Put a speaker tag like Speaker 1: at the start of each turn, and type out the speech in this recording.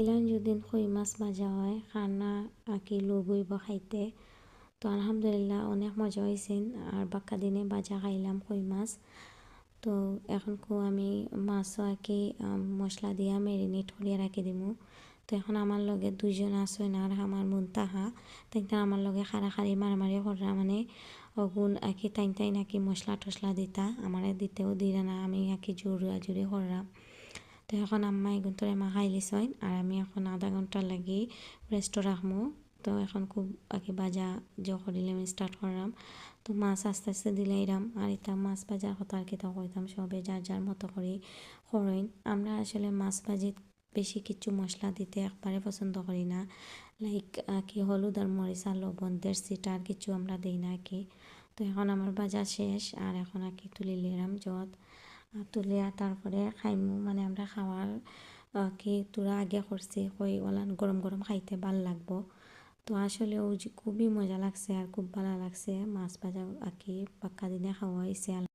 Speaker 1: ইলান যদিন কই মাছ ভাজা হয় খানা আঁকি লোক হইব খাইতে। তো আলহামদুলিল্লাহ অনেক মজা হয়েছে। আর বাক্কা দিনে ভাজা খাইলাম কই মাছ। তো এখন আমি মাছও আঁকি মশলা দিয়া মেরিনেট করিয়া রাখি দিমু। তো এখন আমার লগে দুইজন আসেন আর আমার মন তাহা তাই আমার লগে খাড়াখাড়ি মারামারি করা মানে অগুন আঁকি তাই নাকি মশলা টশলা দিতা আমার দিতেও দিরা না, আমি আঁকি জোরাজুরি করলাম। তো এখন আম্মা এগুন তোরে মা খাইলিছইন আর আমি এখন আধা ঘন্টা লাগি রেস্ট রাখমু। তো এখন খুব আঁকি বাজা করিলে আমি স্টার্ট করলাম। তো মাছ আস্তে আস্তে দিলাইরাম আর এটা মাছ ভাজার কথা আর কিতা কইতাম সবে যার যার মতো করে করইন। আমরা আসলে মাছ ভাজি বেশি কিছু মশলা দিতে একবারে পছন্দ করি না, লাইক কি হলুদ আর মরিচ আর লবণ দেড় আর কিছু আমরা দিই না কি। তো এখন আমার ভাজা শেষ আর এখন আঁকি তুলি লিলাম যত তুলিয়া তারপরে খাইমু, মানে আমরা খাওয়ার কি তোরা আগে করছি কই ওলান গরম গরম খাইতে ভাল লাগবো। তো আসলে ও যে খুবই মজা লাগছে আর খুব ভালো লাগছে মাছ ভাজা আঁকি পাক্কা দিনে খাওয়া হয়েছে।